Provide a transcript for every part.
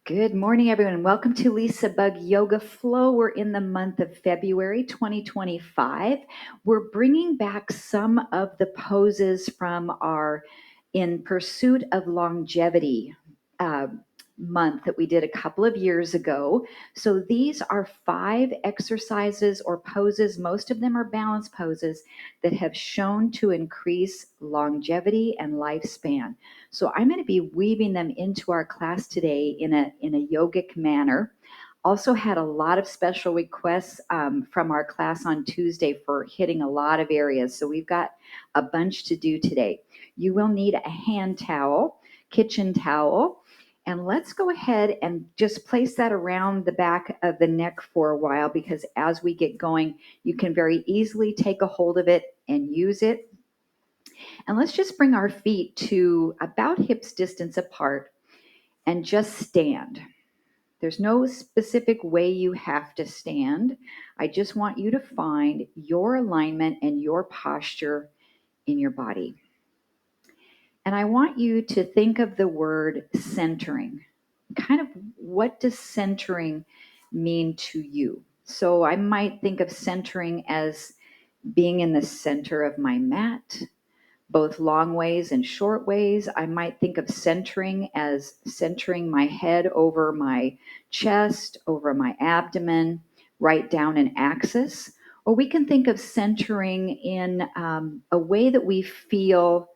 Good morning, everyone. Welcome to LisaBug Yoga Flow. We're in the month of February 2025. We're bringing back some of the poses from our In Pursuit of Longevity uh, month that we did a couple of years ago. So these are 5 exercises or poses. Most of them are balance poses that have shown to increase longevity and lifespan. So I'm going to be weaving them into our class today in a yogic manner. Also had a lot of special requests from our class on Tuesday for hitting a lot of areas. So we've got a bunch to do today. You will need a hand towel, kitchen towel, and let's go ahead and just place that around the back of the neck for a while, because as we get going, you can very easily take a hold of it and use it. And let's just bring our feet to about hips distance apart and just stand. There's no specific way you have to stand. I just want you to find your alignment and your posture in your body. And I want you to think of the word centering. Kind of, what does centering mean to you? So I might think of centering as being in the center of my mat, both long ways and short ways. I might think of centering as centering my head over my chest, over my abdomen, right down an axis. Or we can think of centering in a way that we feel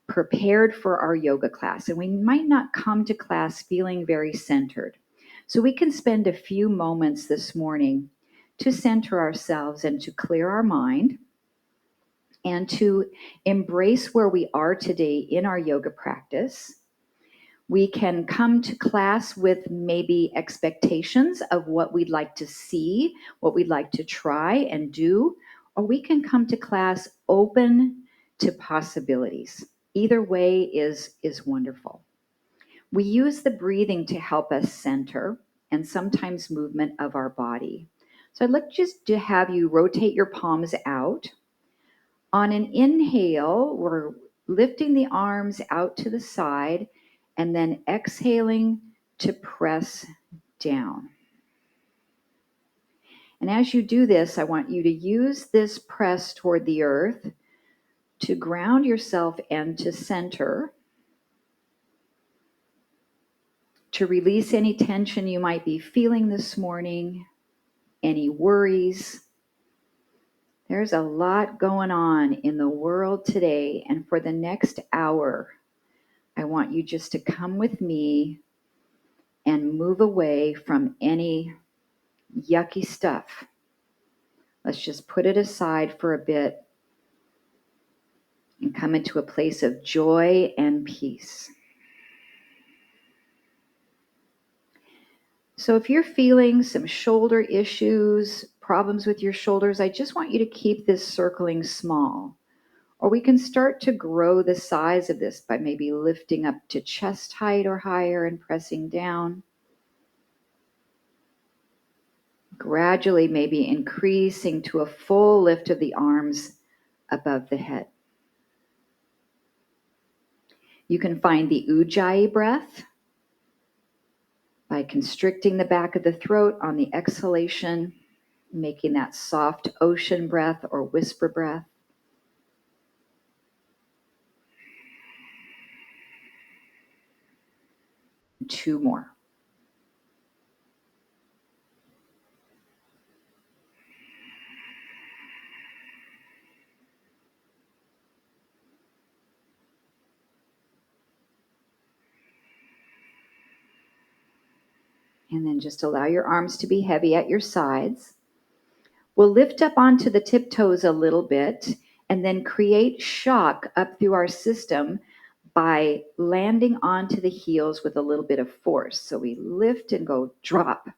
prepared for our yoga class. And we might not come to class feeling very centered. So we can spend a few moments this morning to center ourselves and to clear our mind and to embrace where we are today in our yoga practice. We can come to class with maybe expectations of what we'd like to see, what we'd like to try and do, or we can come to class open to possibilities. Either way is wonderful. We use the breathing to help us center and sometimes movement of our body. So I'd like just to have you rotate your palms out. On an inhale, we're lifting the arms out to the side and then exhaling to press down. And as you do this, I want you to use this press toward the earth to ground yourself and to center, to release any tension you might be feeling this morning, any worries. There's a lot going on in the world today, and for the next hour, I want you just to come with me and move away from any yucky stuff. Let's just put it aside for a bit and come into a place of joy and peace. So if you're feeling some shoulder issues, problems with your shoulders, I just want you to keep this circling small. Or we can start to grow the size of this by maybe lifting up to chest height or higher and pressing down. Gradually maybe increasing to a full lift of the arms above the head. You can find the Ujjayi breath by constricting the back of the throat on the exhalation, making that soft ocean breath or whisper breath. Two more. And then just allow your arms to be heavy at your sides. We'll lift up onto the tiptoes a little bit and then create shock up through our system by landing onto the heels with a little bit of force. So we lift and go drop.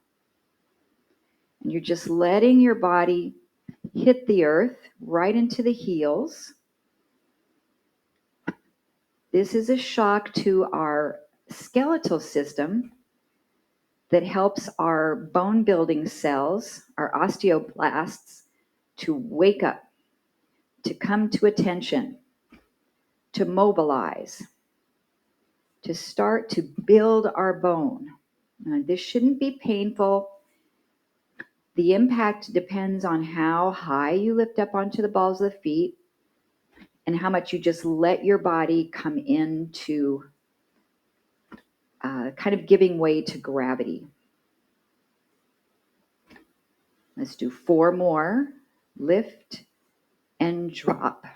And you're just letting your body hit the earth right into the heels. This is a shock to our skeletal system that helps our bone building cells, our osteoblasts, to wake up, to come to attention, to mobilize, to start to build our bone. This shouldn't be painful. The impact depends on how high you lift up onto the balls of the feet and how much you just let your body come into kind of giving way to gravity. Let's do 4 more. Lift and drop.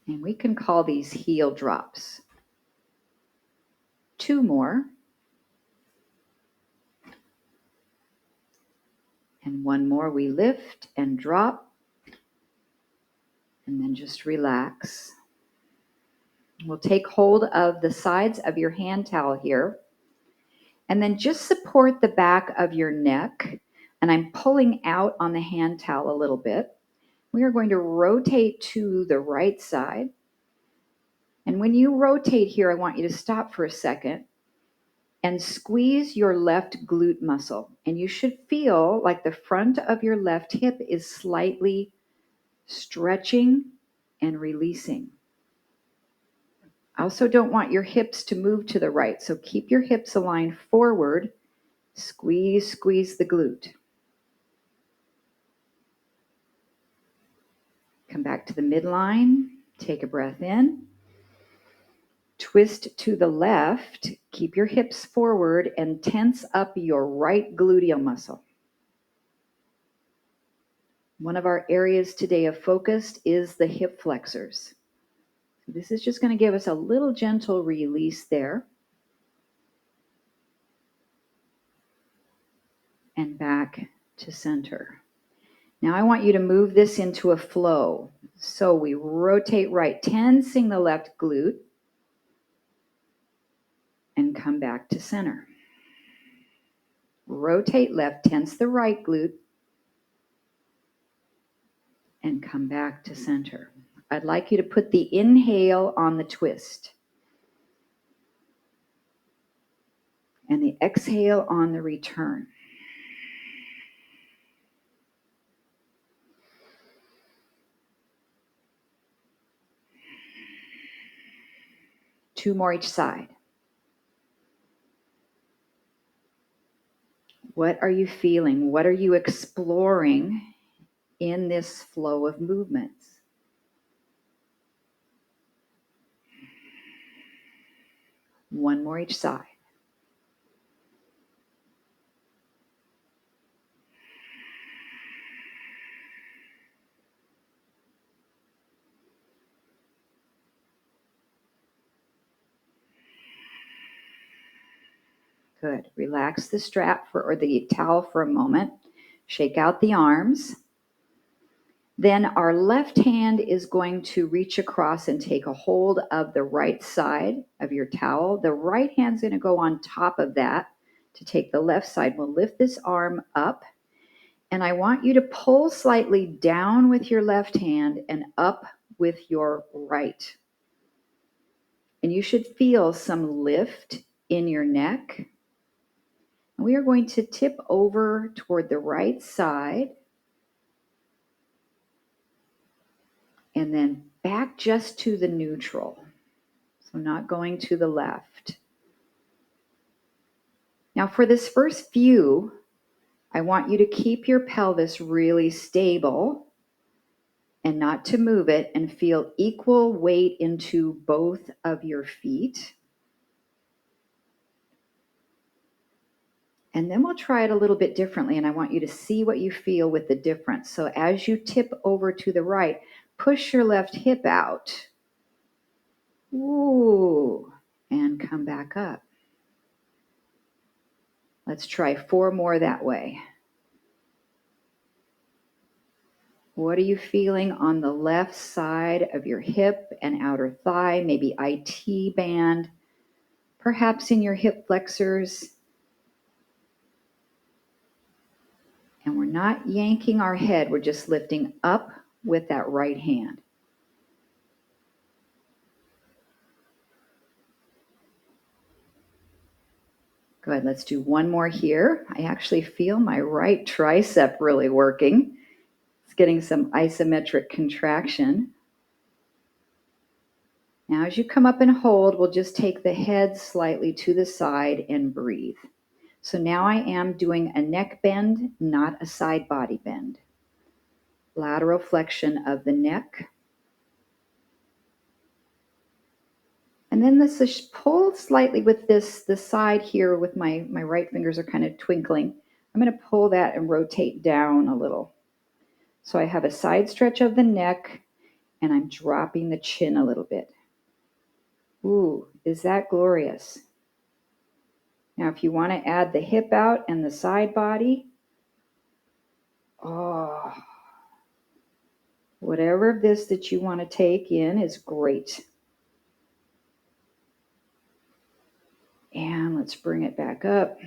And we can call these heel drops. 2 more. And 1 more. We lift and drop. And then just relax. We'll take hold of the sides of your hand towel here. And then just support the back of your neck. And I'm pulling out on the hand towel a little bit. We are going to rotate to the right side. And when you rotate here, I want you to stop for a second and squeeze your left glute muscle. And you should feel like the front of your left hip is slightly stretching and releasing. I also don't want your hips to move to the right, so keep your hips aligned forward. Squeeze, squeeze the glute. Come back to the midline. Take a breath in. Twist to the left. Keep your hips forward and tense up your right gluteal muscle. One of our areas today of focus is the hip flexors. This is just going to give us a little gentle release there. And back to center. Now I want you to move this into a flow. So we rotate right, tensing the left glute, and come back to center. Rotate left, tense the right glute, and come back to center. I'd like you to put the inhale on the twist and the exhale on the return. Two more each side. What are you feeling? What are you exploring in this flow of movements? One more each side. Good. Relax the strap or the towel for a moment. Shake out the arms. Then our left hand is going to reach across and take a hold of the right side of your towel. The right hand's going to go on top of that to take the left side. We'll lift this arm up, and I want you to pull slightly down with your left hand and up with your right. And you should feel some lift in your neck. We are going to tip over toward the right side and then back just to the neutral. So not going to the left. Now for this first few, I want you to keep your pelvis really stable and not to move it, and feel equal weight into both of your feet. And then we'll try it a little bit differently, and I want you to see what you feel with the difference. So as you tip over to the right, push your left hip out. Ooh, and come back up. Let's try 4 more that way. What are you feeling on the left side of your hip and outer thigh? Maybe IT band, perhaps in your hip flexors. And we're not yanking our head, we're just lifting up with that right hand. Good, let's do 1 more here. I actually feel my right tricep really working. It's getting some isometric contraction. Now, as you come up and hold, we'll just take the head slightly to the side and breathe. So now I am doing a neck bend, not a side body bend. Lateral flexion of the neck. And then this is pull slightly with the side here with my right fingers are kind of twinkling. I'm going to pull that and rotate down a little. So I have a side stretch of the neck and I'm dropping the chin a little bit. Ooh, is that glorious? Now, if you want to add the hip out and the side body, oh, whatever of this that you want to take in is great. And let's bring it back up.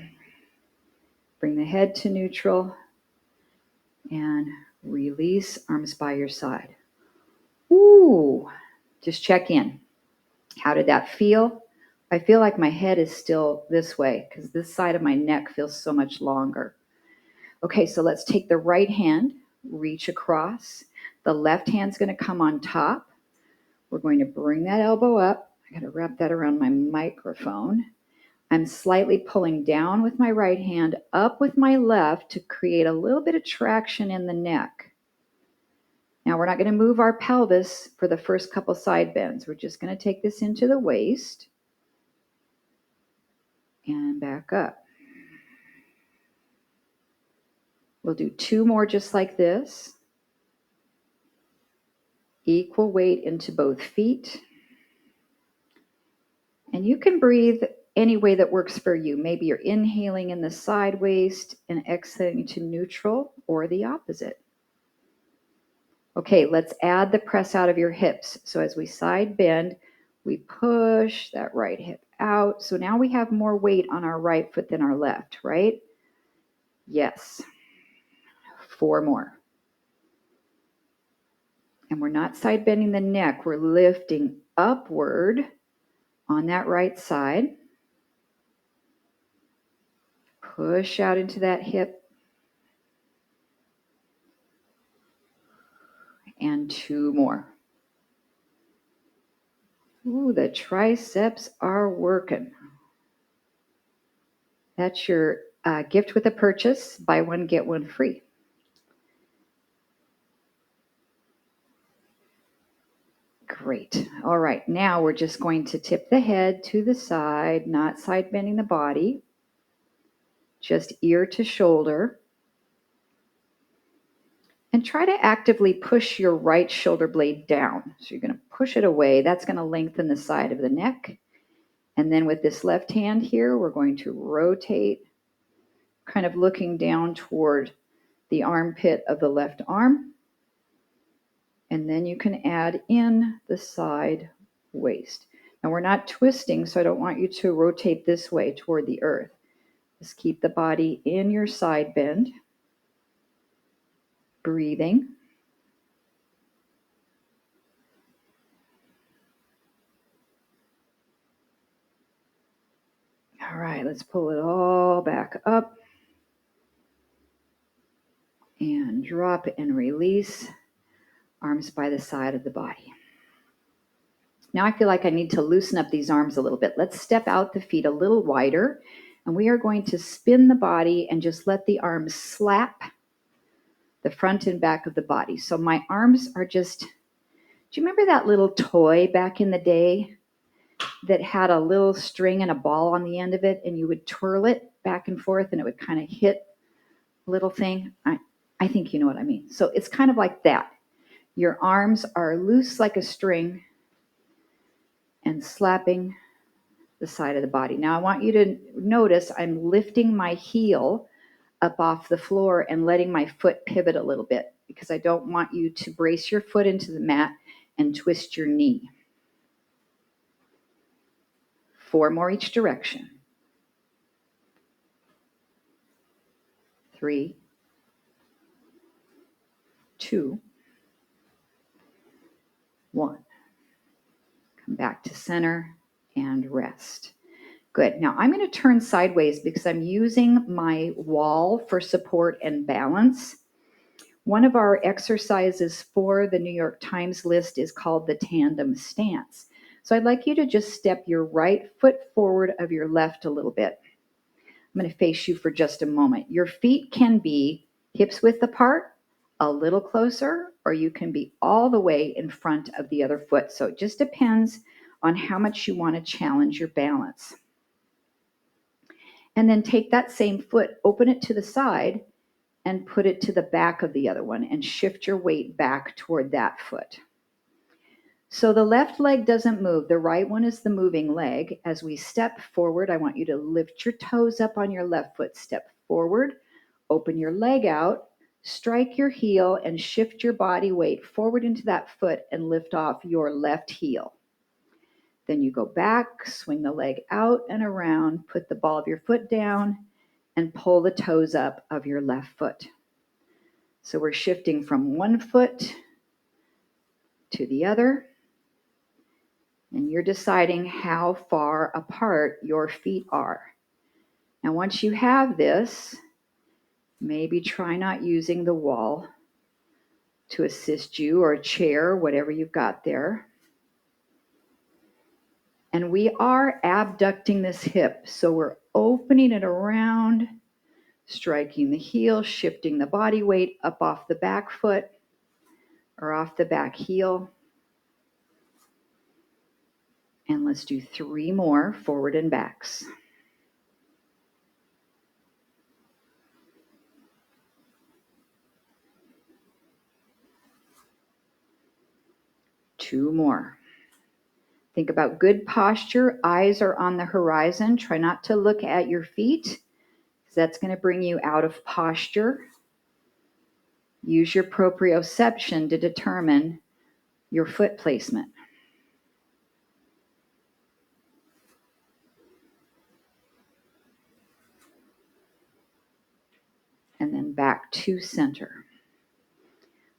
Bring the head to neutral and release, arms by your side. Ooh, just check in. How did that feel? I feel like my head is still this way because this side of my neck feels so much longer. Okay, so let's take the right hand, reach across. The left hand's going to come on top. We're going to bring that elbow up. I got to wrap that around my microphone. I'm slightly pulling down with my right hand, up with my left to create a little bit of traction in the neck. Now we're not going to move our pelvis for the first couple side bends. We're just going to take this into the waist and back up. We'll do 2 more just like this. Equal weight into both feet. And you can breathe any way that works for you. Maybe you're inhaling in the side waist and exhaling to neutral, or the opposite. Okay, let's add the press out of your hips. So as we side bend, we push that right hip out. So now we have more weight on our right foot than our left, right? Yes. 4 more. And we're not side bending the neck. We're lifting upward on that right side. Push out into that hip. And 2 more. Ooh, the triceps are working. That's your gift with a purchase. Buy one, get one free. Great. All right, now we're just going to tip the head to the side, not side bending the body, just ear to shoulder. And try to actively push your right shoulder blade down. So you're going to push it away. That's going to lengthen the side of the neck. And then with this left hand here, we're going to rotate, kind of looking down toward the armpit of the left arm. And then you can add in the side waist. Now we're not twisting, so I don't want you to rotate this way toward the earth. Just keep the body in your side bend. Breathing. All right, let's pull it all back up. And drop and release. Arms by the side of the body. Now I feel like I need to loosen up these arms a little bit. Let's step out the feet a little wider. And we are going to spin the body and just let the arms slap the front and back of the body. So my arms are just, do you remember that little toy back in the day that had a little string and a ball on the end of it, and you would twirl it back and forth and it would kind of hit a little thing? I think you know what I mean. So it's kind of like that. Your arms are loose like a string and slapping the side of the body. Now I want you to notice I'm lifting my heel up off the floor and letting my foot pivot a little bit because I don't want you to brace your foot into the mat and twist your knee. 4 more each direction. 3, 2, 1. Come back to center and rest. Good. Now I'm going to turn sideways because I'm using my wall for support and balance. One of our exercises for the New York Times list is called the tandem stance. So I'd like you to just step your right foot forward of your left a little bit. I'm going to face you for just a moment. Your feet can be hips width apart, a little closer, or you can be all the way in front of the other foot. So it just depends on how much you want to challenge your balance. And then take that same foot, open it to the side, and put it to the back of the other one and shift your weight back toward that foot. So the left leg doesn't move. The right one is the moving leg. As we step forward, I want you to lift your toes up on your left foot. Step forward, open your leg out, strike your heel, and shift your body weight forward into that foot and lift off your left heel. Then you go back, swing the leg out and around, put the ball of your foot down, and pull the toes up of your left foot. So we're shifting from one foot to the other. And you're deciding how far apart your feet are. Now, once you have this, maybe try not using the wall to assist you, or a chair, whatever you've got there. And we are abducting this hip, so we're opening it around, striking the heel, shifting the body weight up off the back foot or off the back heel. And let's do 3 more forward and backs. Two more. Think about good posture. Eyes are on the horizon. Try not to look at your feet, because that's going to bring you out of posture. Use your proprioception to determine your foot placement. And then back to center.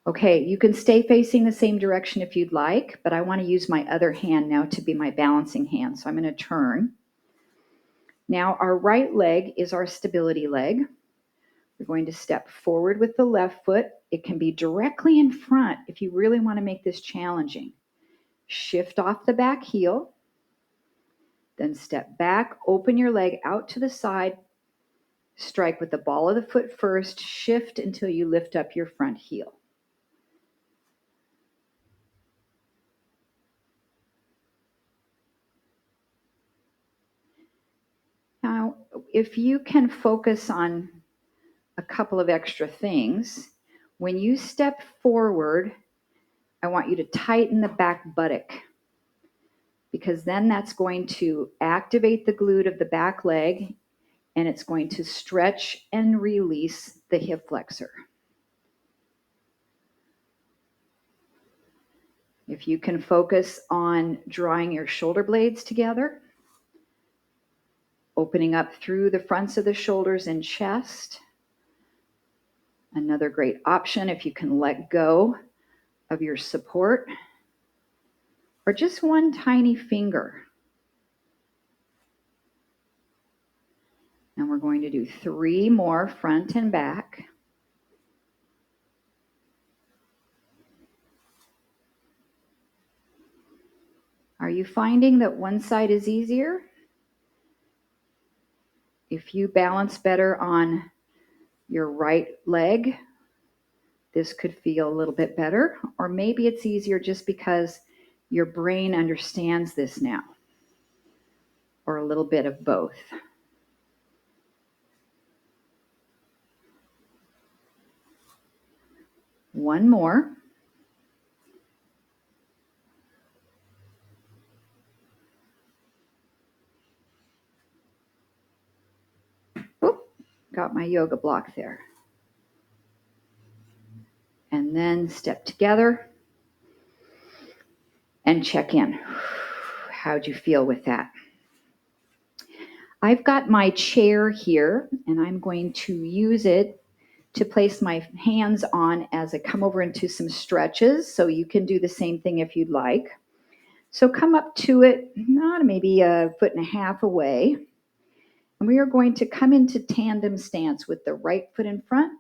Okay, you can stay facing the same direction if you'd like, but I want to use my other hand now to be my balancing hand. So I'm going to turn. Now our right leg is our stability leg. We're going to step forward with the left foot. It can be directly in front if you really want to make this challenging. Shift off the back heel. Then step back, open your leg out to the side. Strike with the ball of the foot first. Shift until you lift up your front heel. Now, if you can focus on a couple of extra things, when you step forward, I want you to tighten the back buttock, because then that's going to activate the glute of the back leg, and it's going to stretch and release the hip flexor. If you can focus on drawing your shoulder blades together, opening up through the fronts of the shoulders and chest. Another great option if you can let go of your support, or just one tiny finger. And we're going to do 3 more front and back. Are you finding that one side is easier? If you balance better on your right leg, this could feel a little bit better, or maybe it's easier just because your brain understands this now, or a little bit of both. One more. Oop, got my yoga block there. And then step together and check in. How'd you feel with that? I've got my chair here, and I'm going to use it to place my hands on as I come over into some stretches, so you can do the same thing if you'd like. So come up to it, not maybe 1.5 feet away, and we are going to come into tandem stance with the right foot in front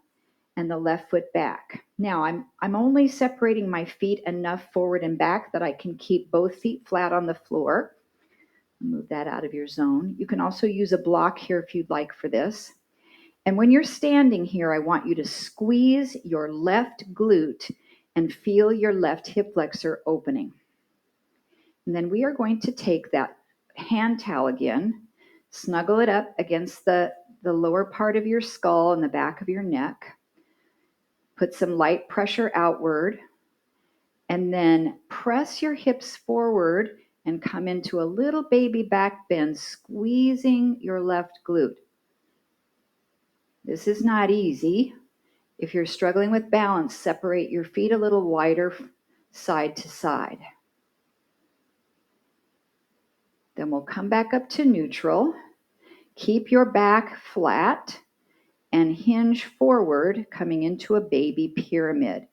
and the left foot back. Now I'm only separating my feet enough forward and back that I can keep both feet flat on the floor. Move that out of your zone. You can also use a block here if you'd like for this. And when you're standing here, I want you to squeeze your left glute and feel your left hip flexor opening. And then we are going to take that hand towel again, snuggle it up against the lower part of your skull and the back of your neck. Put some light pressure outward, and then press your hips forward and come into a little baby back bend, squeezing your left glute. This is not easy. If you're struggling with balance, separate your feet a little wider side to side. Then we'll come back up to neutral. Keep your back flat and hinge forward, coming into a baby pyramid.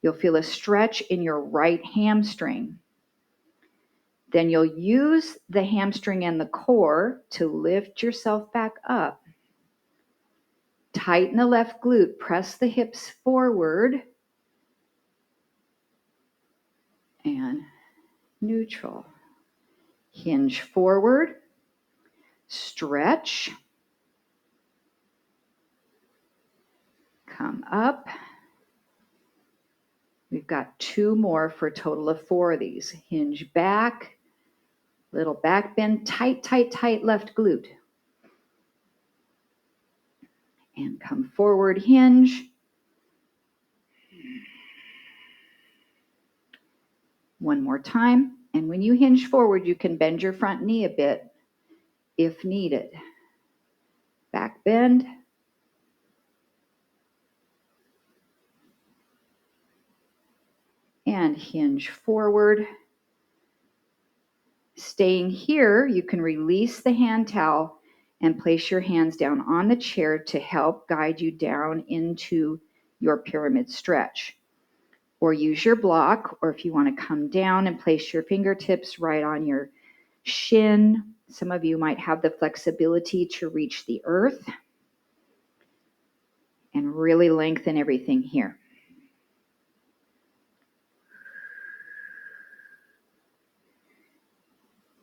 You'll feel a stretch in your right hamstring. Then you'll use the hamstring and the core to lift yourself back up. Tighten the left glute, press the hips forward, and neutral. Hinge forward, stretch, come up. We've got 2 more for a total of 4 of these. Hinge back, little back bend, tight, tight, tight left glute. And come forward, hinge. One more time. And when you hinge forward, you can bend your front knee a bit if needed. Back bend. And hinge forward. Staying here, you can release the hand towel and place your hands down on the chair to help guide you down into your pyramid stretch. Or use your block, or if you want to come down and place your fingertips right on your shin. Some of you might have the flexibility to reach the earth and really lengthen everything here.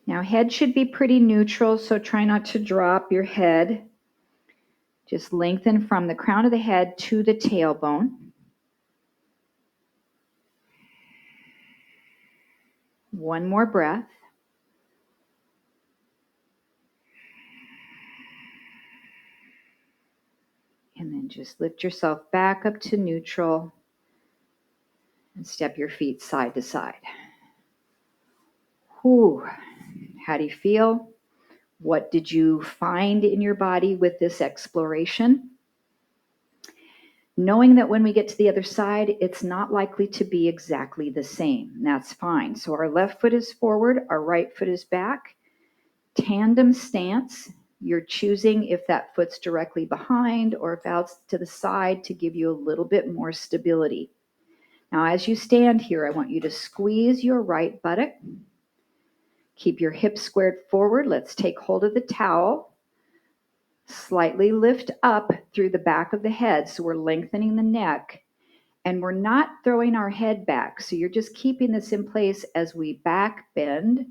Now, head should be pretty neutral, so try not to drop your head. Just lengthen from the crown of the head to the tailbone. One more breath. And then just lift yourself back up to neutral and step your feet side to side. Whew. How do you feel? What did you find in your body with this exploration? Knowing that when we get to the other side, it's not likely to be exactly the same. And that's fine. So our left foot is forward, our right foot is back. Tandem stance. You're choosing if that foot's directly behind or if out to the side to give you a little bit more stability. Now, as you stand here, I want you to squeeze your right buttock. Keep your hips squared forward. Let's take hold of the towel. Slightly lift up through the back of the head, so we're lengthening the neck. And we're not throwing our head back, so you're just keeping this in place as we back bend,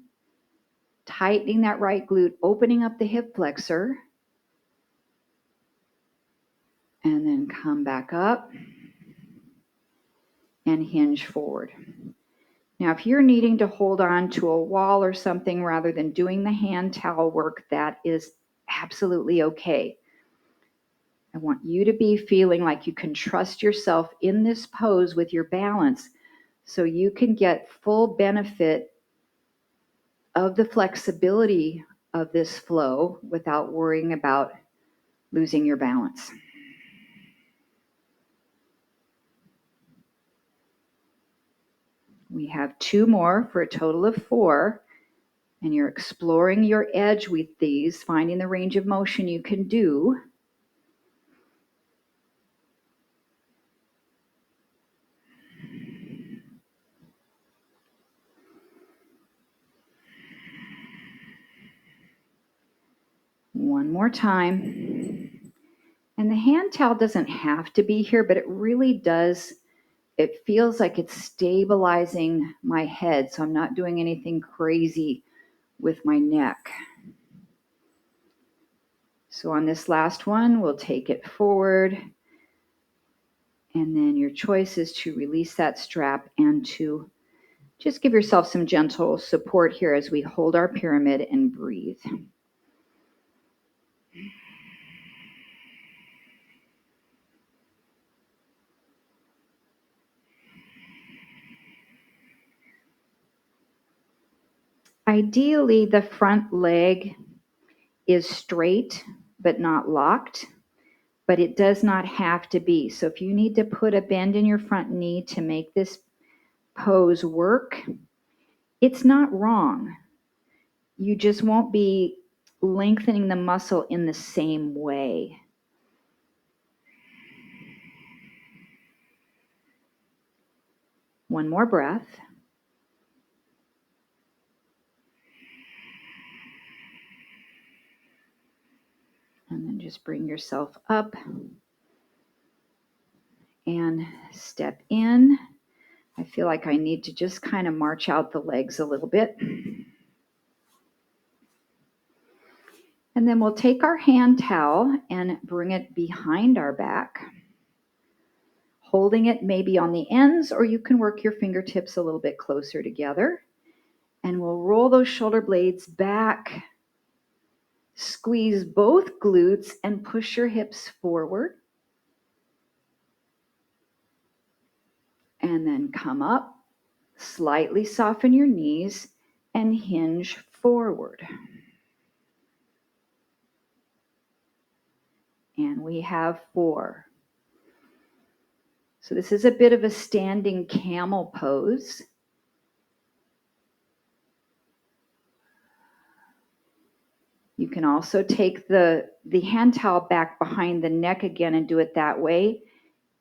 tightening that right glute, opening up the hip flexor, and then come back up and hinge forward. Now, if you're needing to hold on to a wall or something rather than doing the hand towel work, that is absolutely okay. I want you to be feeling like you can trust yourself in this pose with your balance so you can get full benefit of the flexibility of this flow without worrying about losing your balance. We have 2 more for a total of 4, and you're exploring your edge with these, finding the range of motion you can do. One more time. And the hand towel doesn't have to be here, but it really does. It feels like it's stabilizing my head, so I'm not doing anything crazy with my neck. So on this last one, we'll take it forward. And then your choice is to release that strap and to just give yourself some gentle support here as we hold our pyramid and breathe. Ideally, the front leg is straight but not locked, but it does not have to be. So if you need to put a bend in your front knee to make this pose work, it's not wrong. You just won't be lengthening the muscle in the same way. One more breath. And then just bring yourself up and step in. I feel like I need to just kind of march out the legs a little bit. And then we'll take our hand towel and bring it behind our back, holding it maybe on the ends, or you can work your fingertips a little bit closer together. And we'll roll those shoulder blades back. Squeeze both glutes and push your hips forward. And then come up, slightly soften your knees, and hinge forward. And we have 4. So this is a bit of a standing camel pose. You can also take the hand towel back behind the neck again and do it that way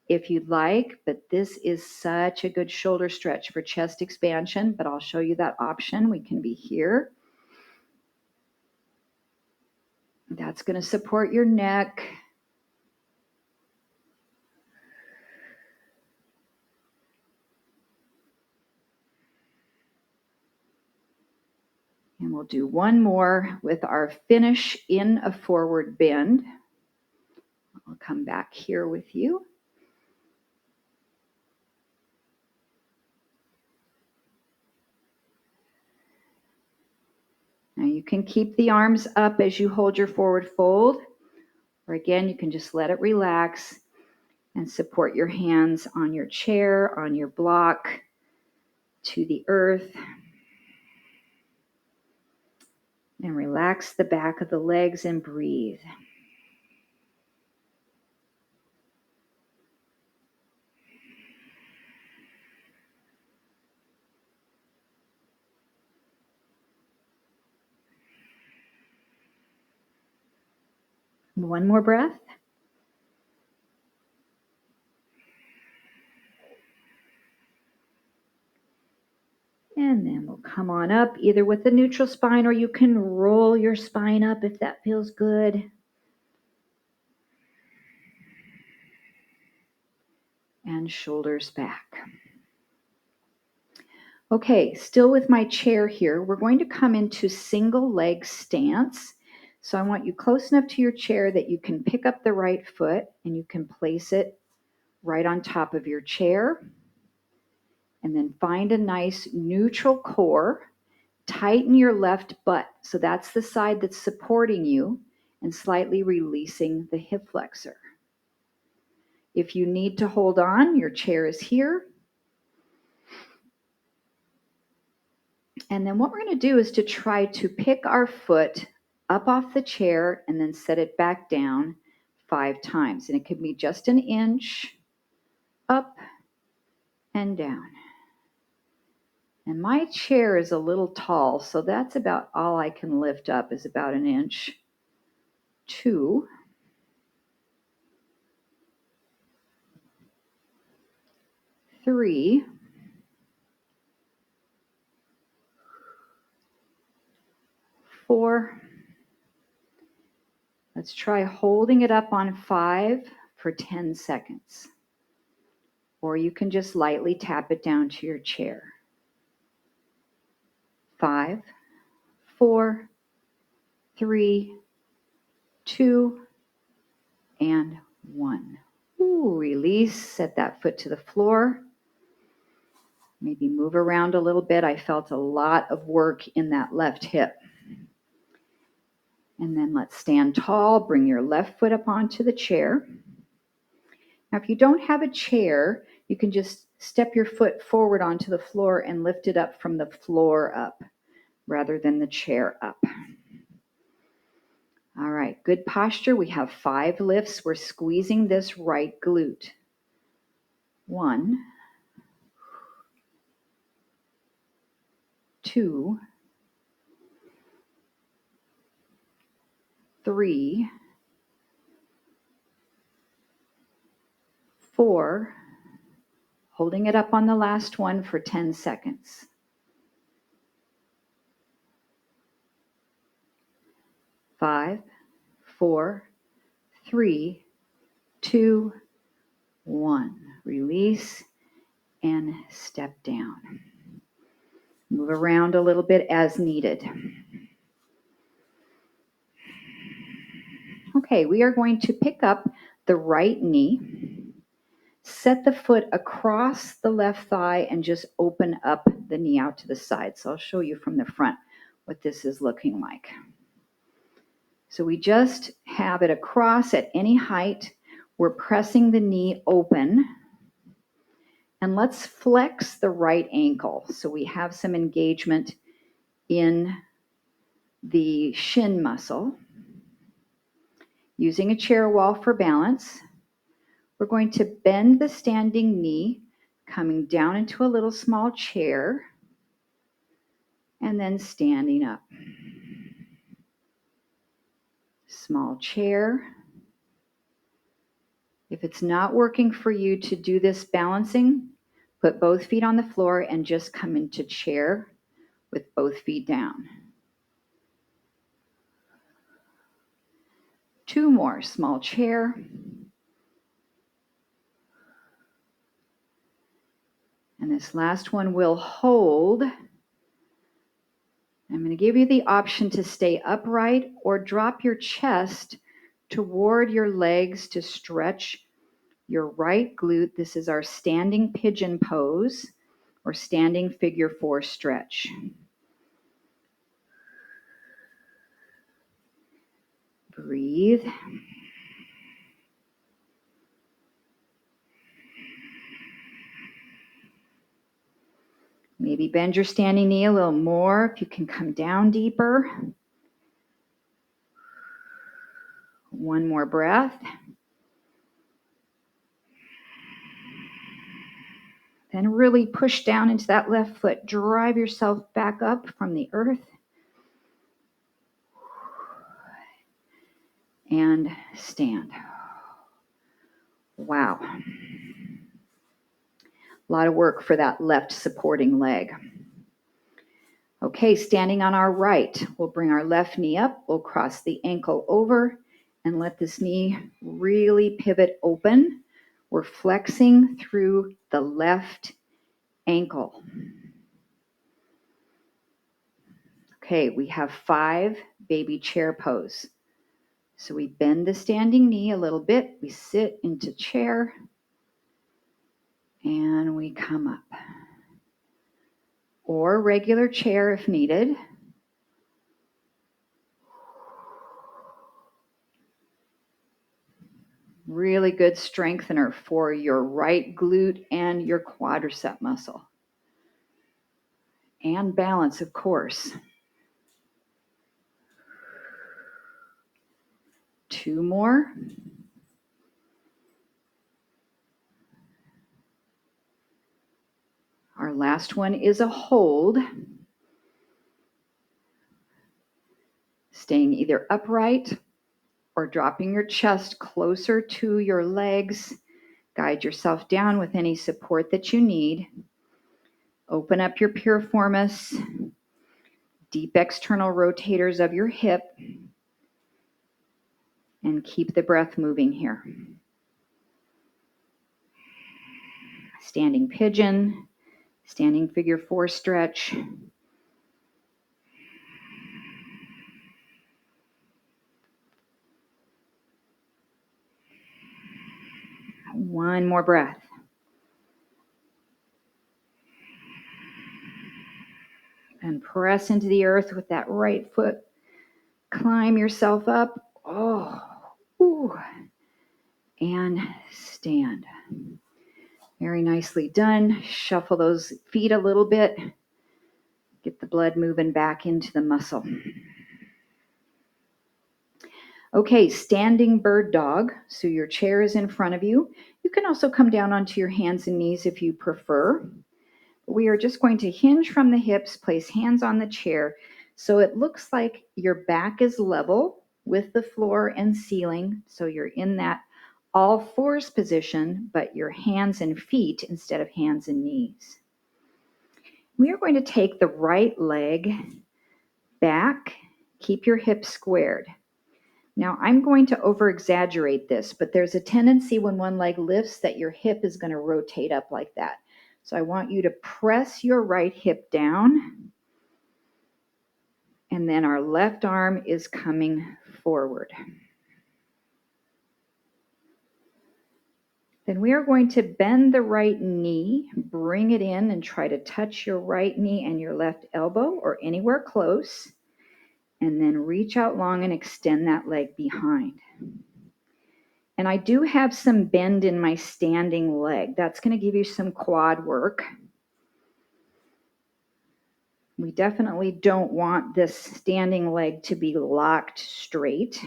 if you'd like, but this is such a good shoulder stretch for chest expansion, but I'll show you that option. We can be here. That's going to support your neck. And we'll do one more with our finish in a forward bend. I'll come back here with you. Now you can keep the arms up as you hold your forward fold, or again, you can just let it relax and support your hands on your chair, on your block, to the earth. And relax the back of the legs and breathe. One more breath. And then we'll come on up either with the neutral spine, or you can roll your spine up if that feels good. And shoulders back. Okay, still with my chair here, we're going to come into single leg stance. So I want you close enough to your chair that you can pick up the right foot and you can place it right on top of your chair. And then find a nice neutral core. Tighten your left butt. So that's the side that's supporting you, and slightly releasing the hip flexor. If you need to hold on, your chair is here. And then what we're going to do is to try to pick our foot up off the chair and then set it back down 5 times. And it could be just an inch up and down. And my chair is a little tall, so that's about all I can lift up, is about an inch. 2. 3. 4. Let's try holding it up on 5 for 10 seconds. Or you can just lightly tap it down to your chair. 5, 4, 3, 2, and 1. Ooh, release, set that foot to the floor. Maybe move around a little bit. I felt a lot of work in that left hip. And then let's stand tall. Bring your left foot up onto the chair. Now, if you don't have a chair, you can just step your foot forward onto the floor and lift it up from the floor up rather than the chair up. All right, good posture. We have 5 lifts. We're squeezing this right glute. 1, 2, 3, 4, holding it up on the last one for 10 seconds. 5, 4, 3, 2, 1. Release and step down. Move around a little bit as needed. Okay, we are going to pick up the right knee, set the foot across the left thigh, and just open up the knee out to the side. So I'll show you from the front what this is looking like. So we just have it across at any height. We're pressing the knee open. And let's flex the right ankle so we have some engagement in the shin muscle. Using a chair wall for balance, we're going to bend the standing knee, coming down into a little small chair, and then standing up. Small chair. If it's not working for you to do this balancing, put both feet on the floor and just come into chair with both feet down. 2 more, small chair. And this last one will hold. I'm going to give you the option to stay upright or drop your chest toward your legs to stretch your right glute. This is our standing pigeon pose or standing figure 4 stretch. Breathe. Maybe bend your standing knee a little more if you can come down deeper. 1 more breath. Then really push down into that left foot. Drive yourself back up from the earth. And stand. Wow. A lot of work for that left supporting leg. Okay, standing on our right, we'll bring our left knee up. We'll cross the ankle over and let this knee really pivot open. We're flexing through the left ankle. Okay, we have 5 baby chair pose. So we bend the standing knee a little bit. We sit into chair and we come up. Or regular chair if needed. Really good strengthener for your right glute and your quadricep muscle. And balance, of course. 2 more. Our last one is a hold. Staying either upright or dropping your chest closer to your legs. Guide yourself down with any support that you need. Open up your piriformis, deep external rotators of your hip. And keep the breath moving here. Standing pigeon, standing figure 4 stretch. One more breath. And press into the earth with that right foot. Climb yourself up. Oh, ooh. And stand. Very nicely done. Shuffle those feet a little bit. Get the blood moving back into the muscle. Okay, standing bird dog. So your chair is in front of you. You can also come down onto your hands and knees if you prefer. We are just going to hinge from the hips, place hands on the chair. So it looks like your back is level with the floor and ceiling. So you're in that all fours position, but your hands and feet instead of hands and knees. We are going to take the right leg back, keep your hips squared. Now I'm going to over exaggerate this, but there's a tendency when one leg lifts that your hip is going to rotate up like that. So I want you to press your right hip down, and then our left arm is coming forward. Then we are going to bend the right knee, bring it in and try to touch your right knee and your left elbow or anywhere close, and then reach out long and extend that leg behind. And I do have some bend in my standing leg. That's going to give you some quad work. We definitely don't want this standing leg to be locked straight.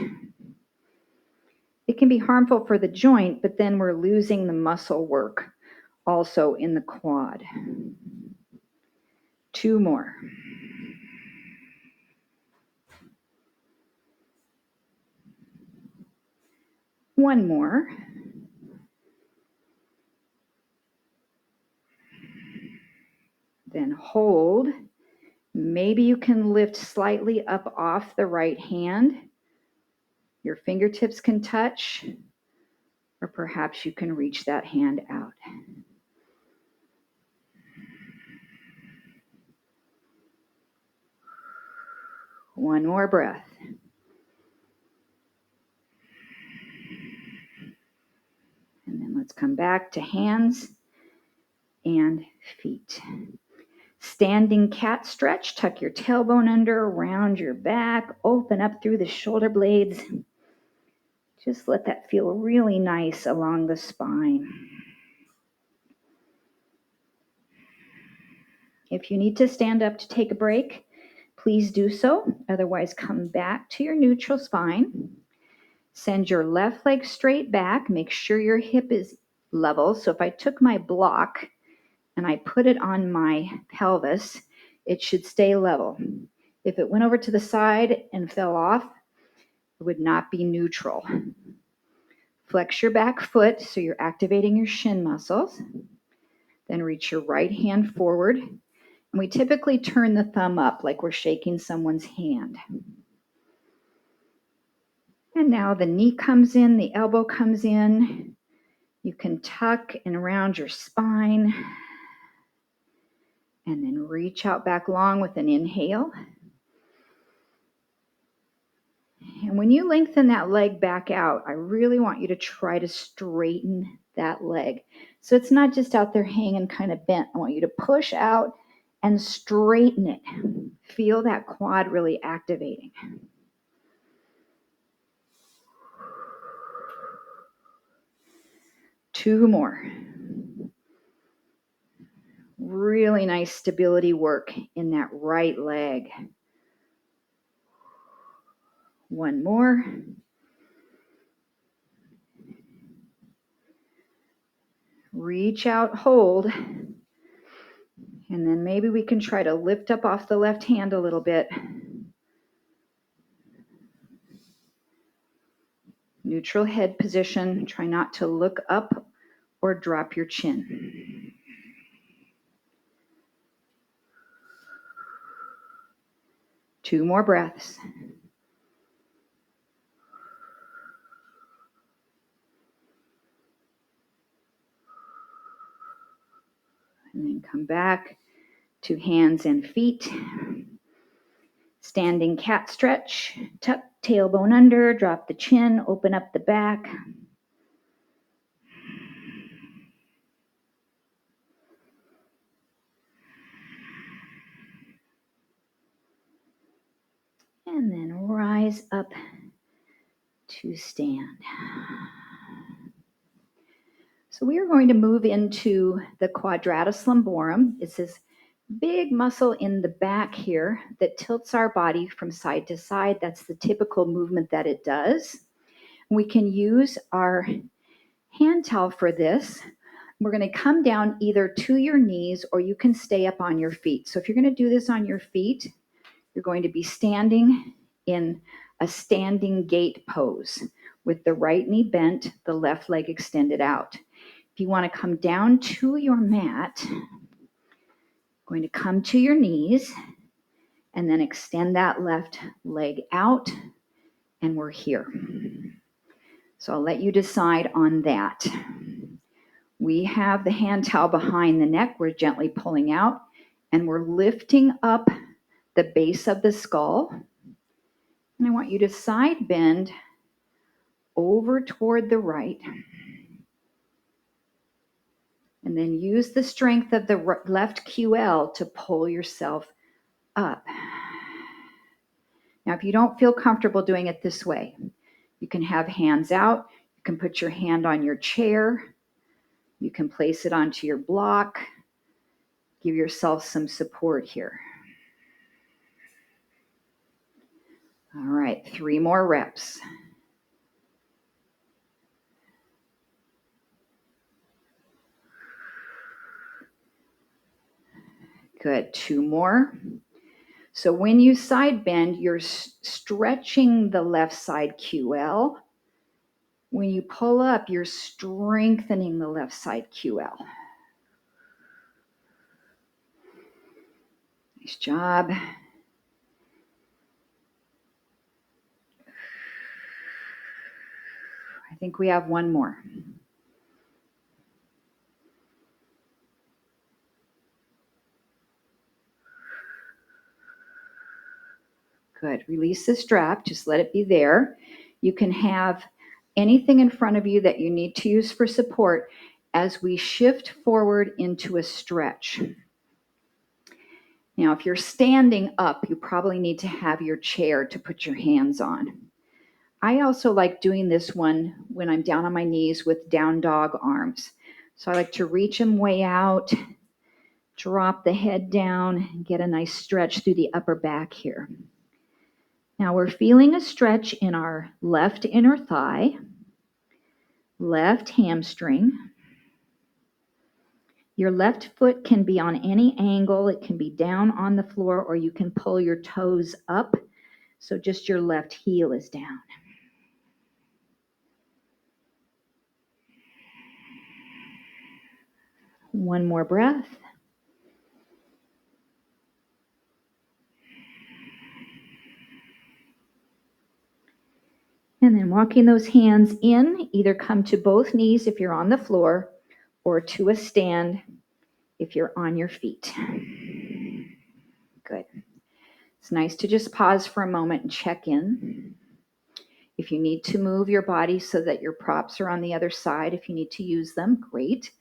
It can be harmful for the joint, but then we're losing the muscle work also in the quad. 2 more. One more. Then hold. Maybe you can lift slightly up off the right hand. Your fingertips can touch, or perhaps you can reach that hand out. One more breath. And then let's come back to hands and feet. Standing cat stretch, tuck your tailbone under, around your back, open up through the shoulder blades. Just let that feel really nice along the spine. If you need to stand up to take a break, please do so. Otherwise, come back to your neutral spine. Send your left leg straight back. Make sure your hip is level. So if I took my block and I put it on my pelvis, it should stay level. If it went over to the side and fell off, it would not be neutral. Flex your back foot so you're activating your shin muscles. Then reach your right hand forward. And we typically turn the thumb up like we're shaking someone's hand. And now the knee comes in, the elbow comes in. You can tuck and round your spine. And then reach out back long with an inhale. And when you lengthen that leg back out, I really want you to try to straighten that leg. So it's not just out there hanging kind of bent. I want you to push out and straighten it. Feel that quad really activating. Two more. Really nice stability work in that right leg. One more. Reach out, hold. And then maybe we can try to lift up off the left hand a little bit. Neutral head position. Try not to look up or drop your chin. Two more breaths. And then come back to hands and feet. Standing cat stretch. Tuck tailbone under, drop the chin, open up the back. And then rise up to stand. So we are going to move into the quadratus lumborum. It's this big muscle in the back here that tilts our body from side to side. That's the typical movement that it does. We can use our hand towel for this. We're going to come down either to your knees or you can stay up on your feet. So if you're going to do this on your feet, you're going to be standing in a standing gait pose with the right knee bent, the left leg extended out. If you want to come down to your mat, going to come to your knees and then extend that left leg out, and we're here. So I'll let you decide on that. We have the hand towel behind the neck. We're gently pulling out, and we're lifting up the base of the skull. And I want you to side bend over toward the right. And then use the strength of the left QL to pull yourself up. Now, if you don't feel comfortable doing it this way, you can have hands out. You can put your hand on your chair. You can place it onto your block. Give yourself some support here. All right, 3 more reps. Good, 2 more. So when you side bend, you're stretching the left side QL. When you pull up, you're strengthening the left side QL. Nice job. I think we have 1 more. Good. Release the strap. Just let it be there. You can have anything in front of you that you need to use for support as we shift forward into a stretch. Now, if you're standing up, you probably need to have your chair to put your hands on. I also like doing this one when I'm down on my knees with down dog arms. So I like to reach them way out, drop the head down, and get a nice stretch through the upper back here. Now we're feeling a stretch in our left inner thigh, left hamstring. Your left foot can be on any angle. It can be down on the floor, or you can pull your toes up. So just your left heel is down. One more breath. And then walking those hands in, either come to both knees if you're on the floor, or to a stand if you're on your feet. Good. It's nice to just pause for a moment and check in. If you need to move your body so that your props are on the other side, if you need to use them, great.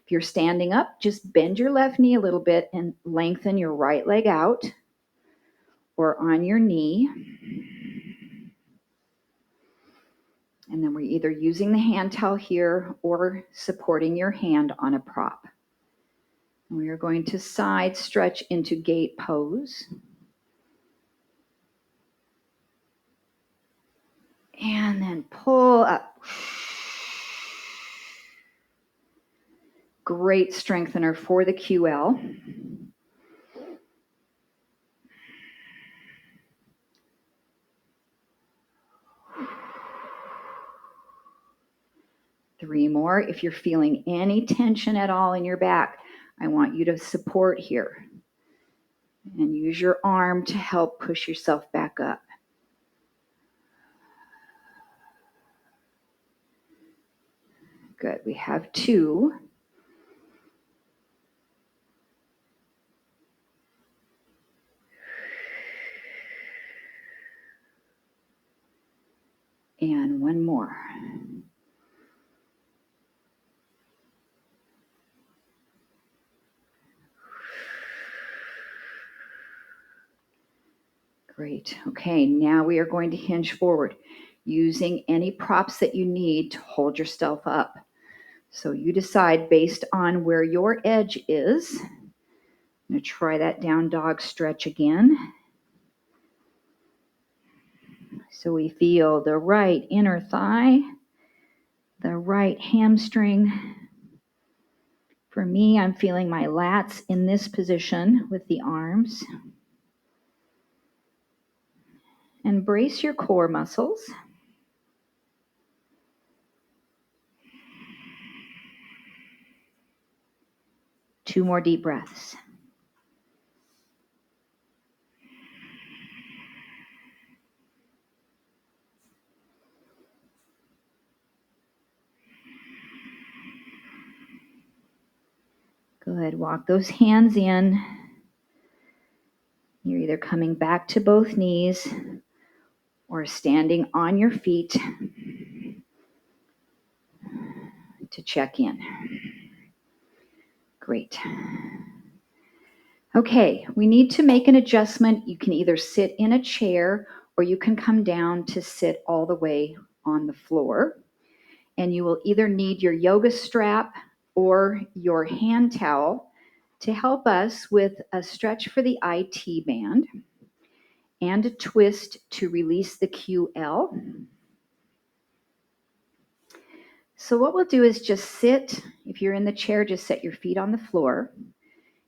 If you're standing up, just bend your left knee a little bit and lengthen your right leg out or on your knee. And then we're either using the hand towel here or supporting your hand on a prop. We are going to side stretch into gate pose. And then pull up. Great strengthener for the QL. Three more. If you're feeling any tension at all in your back, I want you to support here and use your arm to help push yourself back up. Good. We have 2. And one more. Great. Okay, now we are going to hinge forward using any props that you need to hold yourself up. So you decide based on where your edge is. I'm going to try that down dog stretch again. So we feel the right inner thigh, the right hamstring. For me, I'm feeling my lats in this position with the arms. And brace your core muscles. Two more deep breaths. Good. Walk those hands in. You're either coming back to both knees or standing on your feet to check in. Great. Okay, we need to make an adjustment. You can either sit in a chair or you can come down to sit all the way on the floor. And you will either need your yoga strap or your hand towel to help us with a stretch for the IT band and a twist to release the QL. So what we'll do is just sit. If you're in the chair, just set your feet on the floor,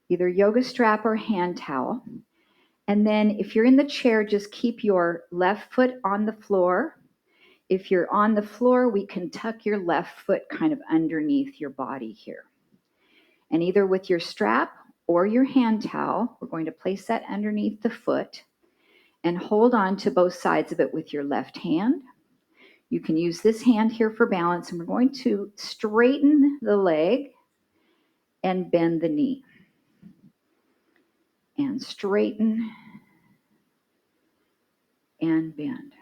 either yoga strap or hand towel. And then if you're in the chair, just keep your left foot on the floor. If you're on the floor, we can tuck your left foot kind of underneath your body here. And either with your strap or your hand towel, we're going to place that underneath the foot and hold on to both sides of it with your left hand. You can use this hand here for balance, and we're going to straighten the leg and bend the knee. And straighten and bend.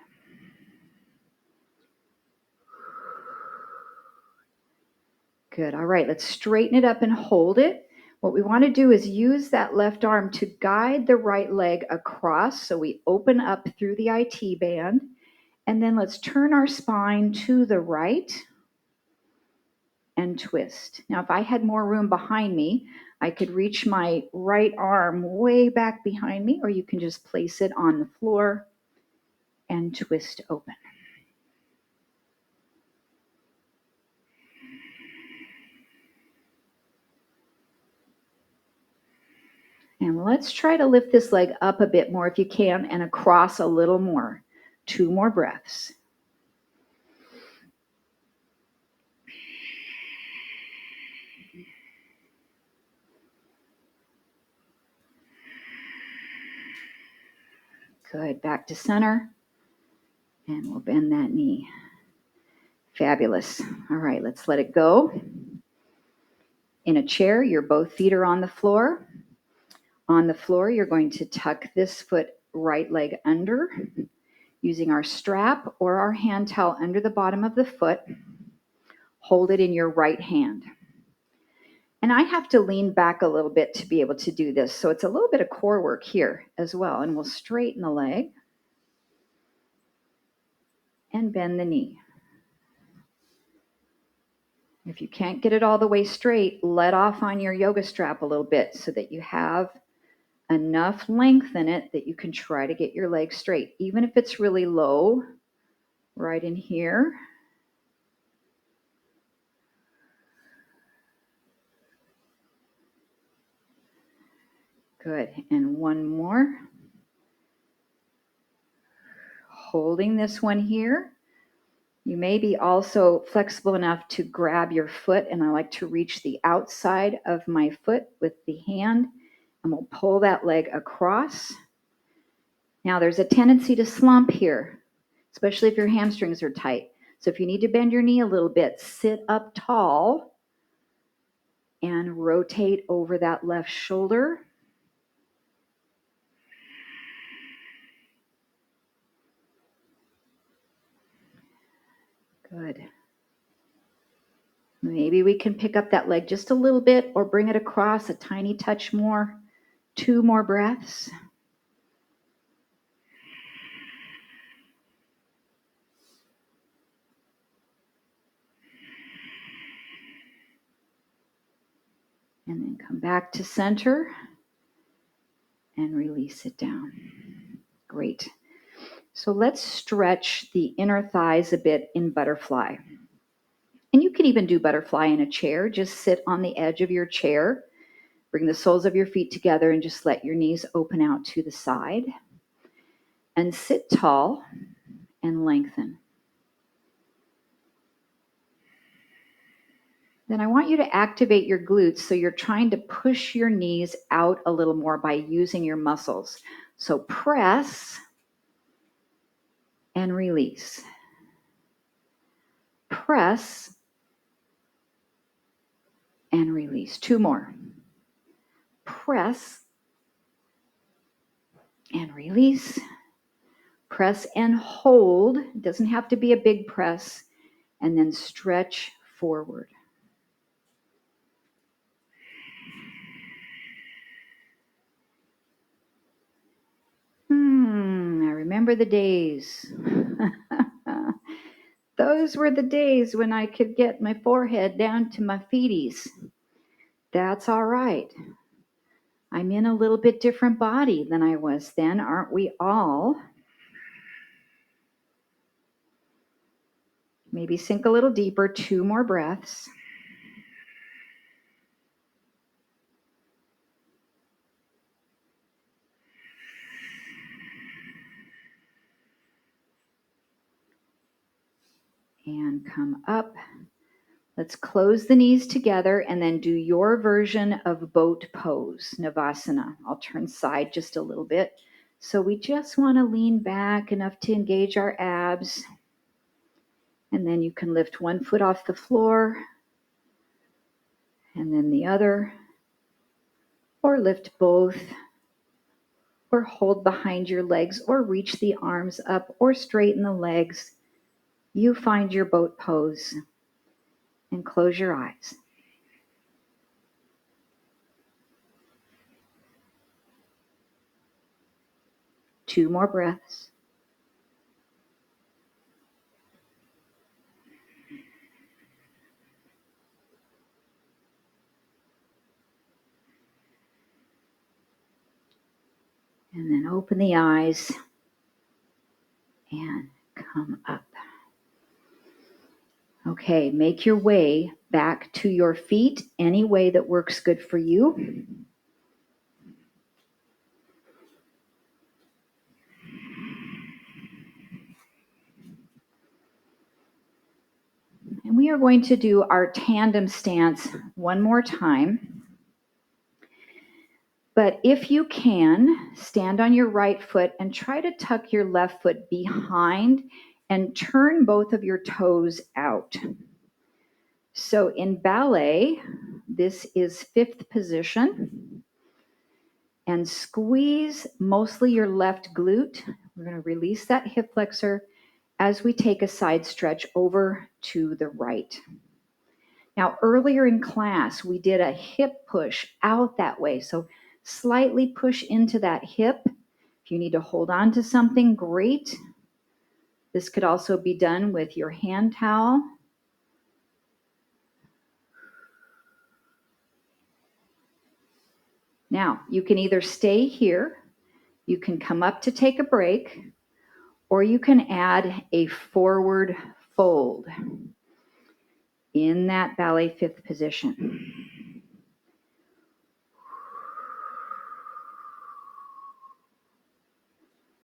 Good. All right, let's straighten it up and hold it. What we want to do is use that left arm to guide the right leg across. So we open up through the IT band. And then let's turn our spine to the right and twist. Now, if I had more room behind me, I could reach my right arm way back behind me, or you can just place it on the floor and twist open. And let's try to lift this leg up a bit more if you can, and across a little more. 2 more breaths. Good. Back to center. And we'll bend that knee. Fabulous. All right, let's let it go. In a chair, your both feet are on the floor. On the floor, you're going to tuck this foot right leg under using our strap or our hand towel under the bottom of the foot. Hold it in your right hand. And I have to lean back a little bit to be able to do this. So it's a little bit of core work here as well. And we'll straighten the leg and bend the knee. If you can't get it all the way straight, let off on your yoga strap a little bit so that you have enough length in it that you can try to get your leg straight, even if it's really low, right in here. Good. And one more. Holding this one here. You may be also flexible enough to grab your foot, and I like to reach the outside of my foot with the hand, and we'll pull that leg across. Now there's a tendency to slump here, especially if your hamstrings are tight. So if you need to bend your knee a little bit, sit up tall and rotate over that left shoulder. Good. Maybe we can pick up that leg just a little bit or bring it across a tiny touch more. 2 more breaths. And then come back to center and release it down. Great. So let's stretch the inner thighs a bit in butterfly. And you can even do butterfly in a chair. Just sit on the edge of your chair. Bring the soles of your feet together and just let your knees open out to the side. And sit tall and lengthen. Then I want you to activate your glutes, so you're trying to push your knees out a little more by using your muscles. So press and release. Press and release. 2 more. Press and release. Press and hold. It doesn't have to be a big press. And then stretch forward. I remember the days. Those were the days when I could get my forehead down to my feeties. That's all right. I'm in a little bit different body than I was then, aren't we all? Maybe sink a little deeper, 2 more breaths. And come up. Let's close the knees together and then do your version of boat pose, Navasana. I'll turn side just a little bit. So we just want to lean back enough to engage our abs. And then you can lift one foot off the floor and then the other, or lift both, or hold behind your legs, or reach the arms up, or straighten the legs. You find your boat pose and close your eyes. Two more breaths. And then open the eyes and come up. Okay, make your way back to your feet any way that works good for you. And we are going to do our tandem stance one more time. But if you can, stand on your right foot and try to tuck your left foot behind and turn both of your toes out. So in ballet, this is 5th position. And squeeze mostly your left glute. We're going to release that hip flexor as we take a side stretch over to the right. Now, earlier in class, we did a hip push out that way. So slightly push into that hip. If you need to hold on to something, great. This could also be done with your hand towel. Now, you can either stay here, you can come up to take a break, or you can add a forward fold in that ballet 5th position.